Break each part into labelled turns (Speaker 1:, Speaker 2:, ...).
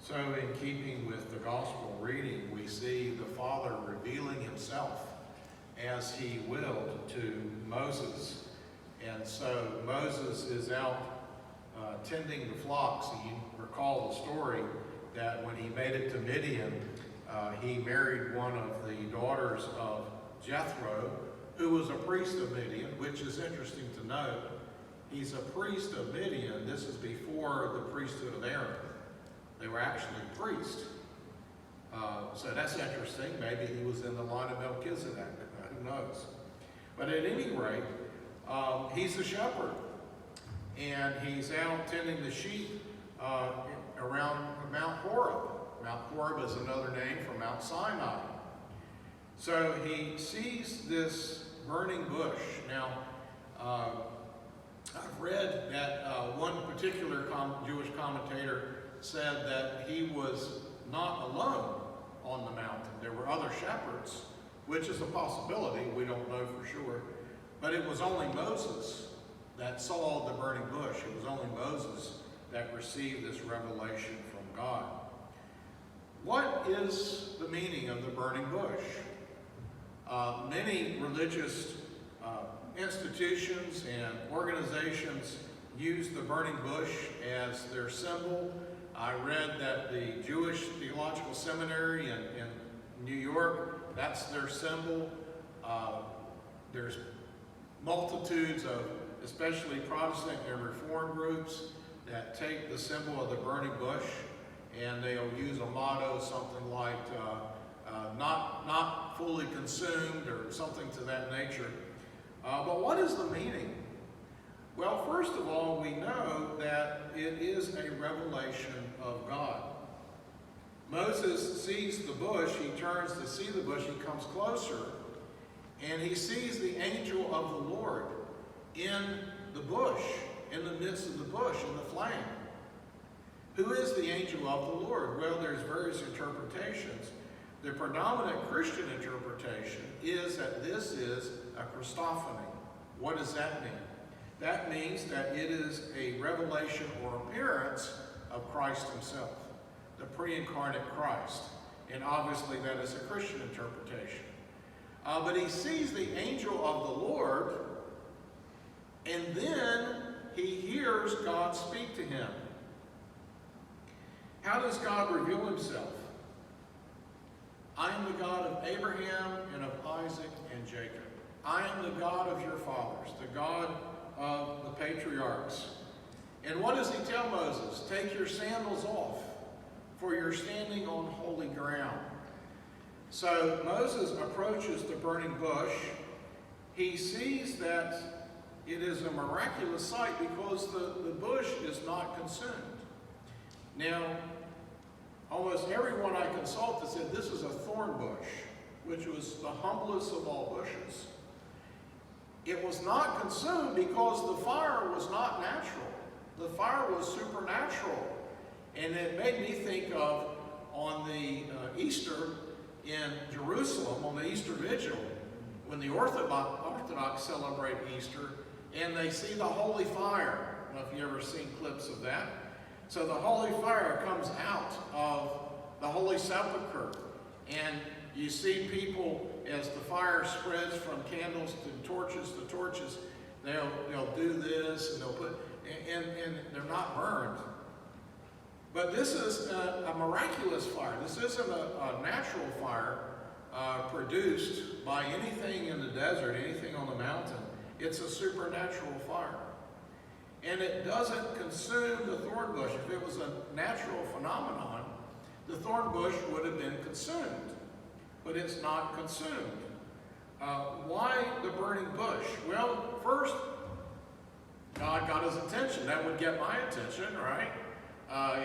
Speaker 1: So in keeping with the gospel reading, we see the Father revealing himself as he willed to Moses. And so Moses is out tending the flocks. You recall the story that when he made it to Midian, he married one of the daughters of Jethro, who was a priest of Midian, which is interesting to note. He's a priest of Midian. This is before the priesthood of Aaron. They were actually priests. So that's interesting. Maybe he was in the line of Melchizedek. Who knows? But at any rate, he's a shepherd. And he's out tending the sheep around Mount Horeb. Mount Horeb is another name for Mount Sinai. So he sees this burning bush. Now, I've read that one particular Jewish commentator said that he was not alone on the mountain. There were other shepherds, which is a possibility. We don't know for sure. But it was only Moses that saw the burning bush. It was only Moses that received this revelation from God. What is the meaning of the burning bush? Many religious institutions and organizations use the burning bush as their symbol. I read that the Jewish Theological Seminary in New York, that's their symbol. There's multitudes of, especially Protestant and Reform groups, that take the symbol of the burning bush and they'll use a motto, something like not fully consumed or something to that nature. But what is the meaning? Well, first of all, we know that it is a revelation of God. Moses sees the bush, he turns to see the bush, he comes closer, and he sees the angel of the Lord in the bush, in the midst of the bush, in the flame. Who is the angel of the Lord? Well, there's various interpretations. The predominant Christian interpretation is that this is a Christophany. What does that mean? That means that it is a revelation or appearance of Christ himself, the pre-incarnate Christ. And obviously that is a Christian interpretation. But he sees the angel of the Lord, and then he hears God speak to him. How does God reveal himself? I am the God of Abraham and of Isaac and Jacob. I am the God of your fathers, the God of the patriarchs. And what does he tell Moses? Take your sandals off, for you're standing on holy ground. So Moses approaches the burning bush. He sees that it is a miraculous sight because the bush is not consumed. Now, almost everyone I consulted said this is a thorn bush, which was the humblest of all bushes. It was not consumed because the fire was not natural. The fire was supernatural. And it made me think of on the Easter in Jerusalem, on the Easter Vigil, when the Orthodox celebrate Easter, and they see the holy fire. I don't know if you've ever seen clips of that. So the holy fire comes out of the Holy Sepulchre, and you see people, as the fire spreads from candles to torches, they'll do this, and they'll put, and they're not burned. But this is a miraculous fire. This isn't a natural fire produced by anything in the desert, anything on the mountain. It's a supernatural fire. And it doesn't consume the thorn bush. If it was a natural phenomenon, the thorn bush would have been consumed. But it's not consumed. Why the burning bush? Well, first, God got his attention. That would get my attention, right?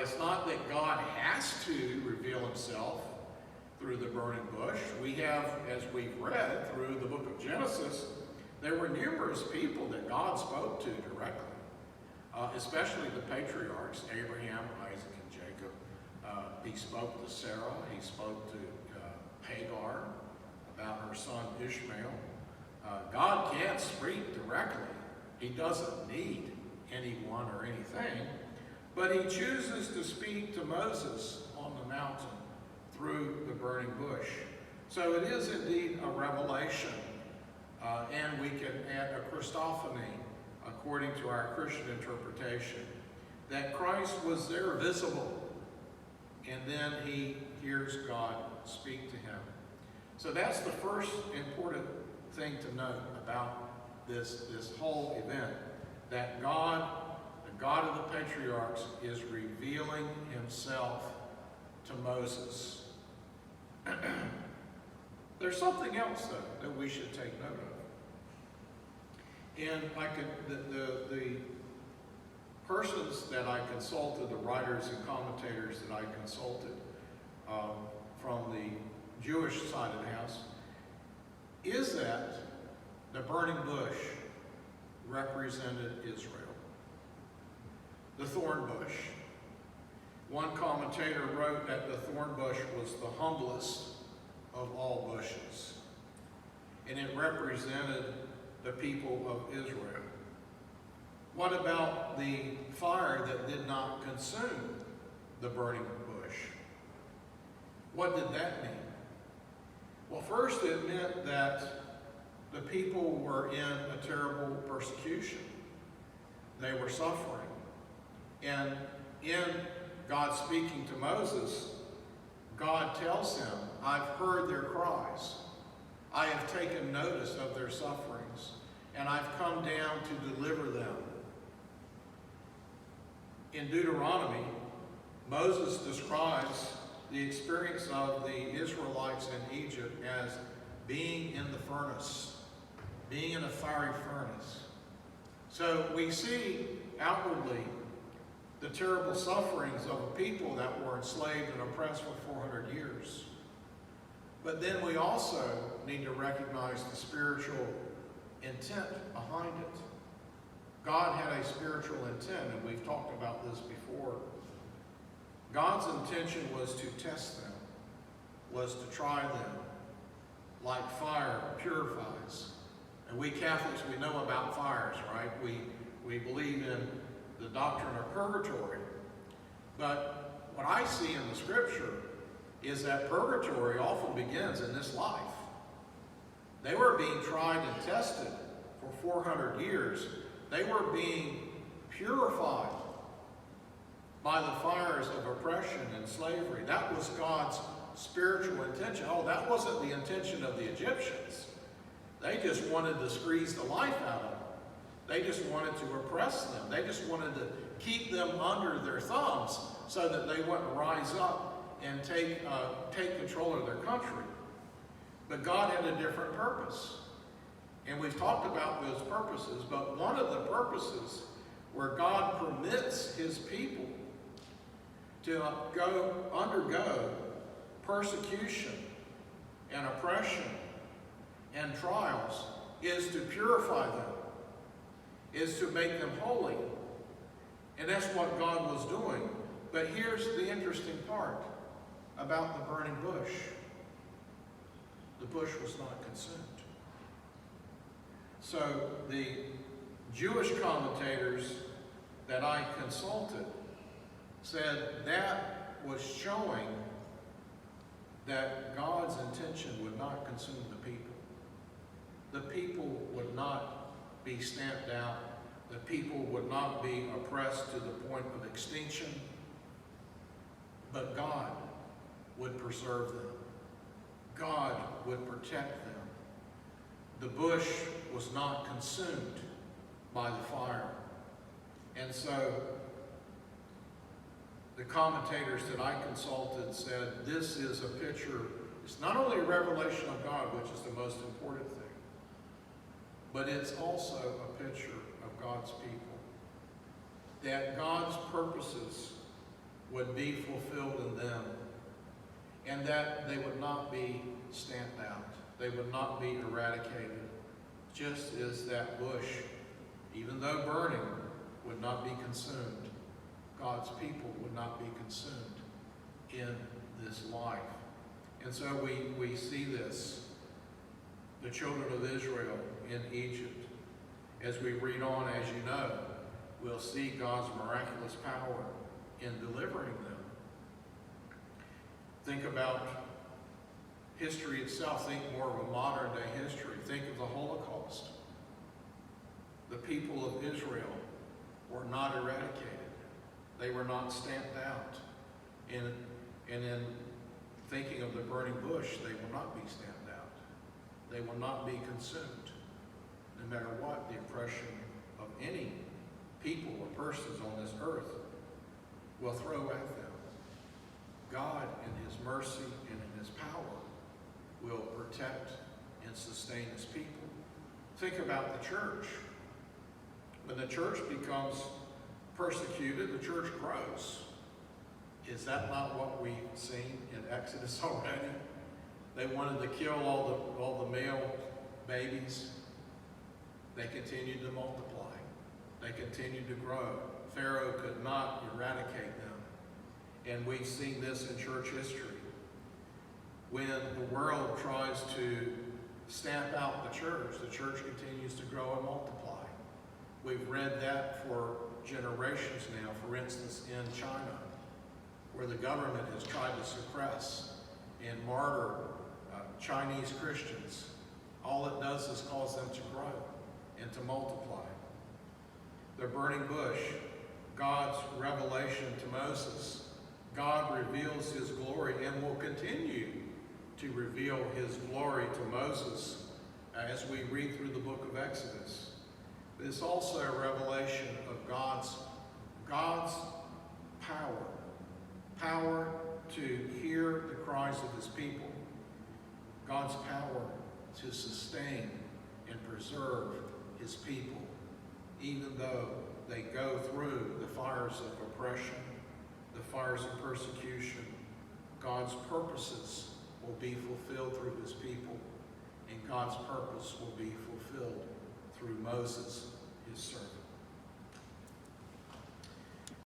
Speaker 1: It's not that God has to reveal himself through the burning bush. We have, as we've read through the book of Genesis, there were numerous people that God spoke to directly. Especially the patriarchs, Abraham, Isaac, and Jacob. He spoke to Sarah. He spoke to Hagar about her son Ishmael. God can't speak directly. He doesn't need anyone or anything. But he chooses to speak to Moses mountain through the burning bush. So it is indeed a revelation, and we can add a Christophany, according to our Christian interpretation, that Christ was there visible, and then he hears God speak to him. So that's the first important thing to note about this whole event, that God, the God of the patriarchs, is revealing himself to Moses. There's something else, though, that we should take note of. And the persons that I consulted, the writers and commentators that I consulted from the Jewish side of the house, is that the burning bush represented Israel. The thorn bush. One commentator wrote that the thorn bush was the humblest of all bushes, and it represented the people of Israel. What about the fire that did not consume the burning bush? What did that mean? Well, first it meant that the people were in a terrible persecution. They were suffering. And in God speaking to Moses, God tells him, I've heard their cries. I have taken notice of their sufferings, and I've come down to deliver them. In Deuteronomy, Moses describes the experience of the Israelites in Egypt as being in the furnace, being in a fiery furnace. So we see outwardly the terrible sufferings of a people that were enslaved and oppressed for 400 years. But then we also need to recognize the spiritual intent behind it. God had a spiritual intent, and we've talked about this before. God's intention was to test them, was to try them, like fire purifies. And we Catholics, we know about fires, right? We believe in the doctrine of purgatory. But what I see in the scripture is that purgatory often begins in this life. They were being tried and tested for 400 years. They were being purified by the fires of oppression and slavery. That was God's spiritual intention. Oh, that wasn't the intention of the Egyptians. They just wanted to squeeze the life out of them. They just wanted to oppress them. They just wanted to keep them under their thumbs so that they wouldn't rise up and take control of their country. But God had a different purpose. And we've talked about those purposes, but one of the purposes where God permits his people to undergo persecution and oppression and trials is to purify them, is to make them holy. And that's what God was doing. But here's the interesting part about the burning bush. The bush was not consumed. So the Jewish commentators that I consulted said that was showing that God's intention would not consume the people. The people would not be stamped out. The people would not be oppressed to the point of extinction. But God would preserve them. God would protect them. The bush was not consumed by the fire. And so the commentators that I consulted said this is a picture. It's not only a revelation of God, which is the most important thing, but it's also a picture of God's people. That God's purposes would be fulfilled in them, and that they would not be stamped out. They would not be eradicated, just as that bush, even though burning, would not be consumed. God's people would not be consumed in this life. And so we see this, the children of Israel in Egypt. As we read on, as you know, we'll see God's miraculous power in delivering them. Think about history itself. Think more of a modern day history. Think of the Holocaust. The people of Israel were not eradicated. They were not stamped out. And in thinking of the burning bush, they will not be stamped out. They will not be consumed, no matter what the oppression of any people or persons on this earth will throw at them. God, in his mercy and in his power, will protect and sustain his people. Think about the church. When the church becomes persecuted, the church grows. Is that not what we've seen in Exodus already? They wanted to kill all the male babies. They continued to multiply. They continued to grow. Pharaoh could not eradicate them. And we've seen this in church history. When the world tries to stamp out the church continues to grow and multiply. We've read that for generations now. For instance, in China, where the government has tried to suppress and martyr Chinese Christians. All it does is cause them to grow and to multiply. The burning bush, God's revelation to Moses. God reveals his glory and will continue to reveal his glory to Moses as we read through the book of Exodus. But it's also a revelation of God's power to hear the cries of his people, God's power to sustain and preserve his people, even though they go through the fires of oppression, the fires of persecution. God's purposes will be fulfilled through his people, and God's purpose will be fulfilled through Moses, his servant.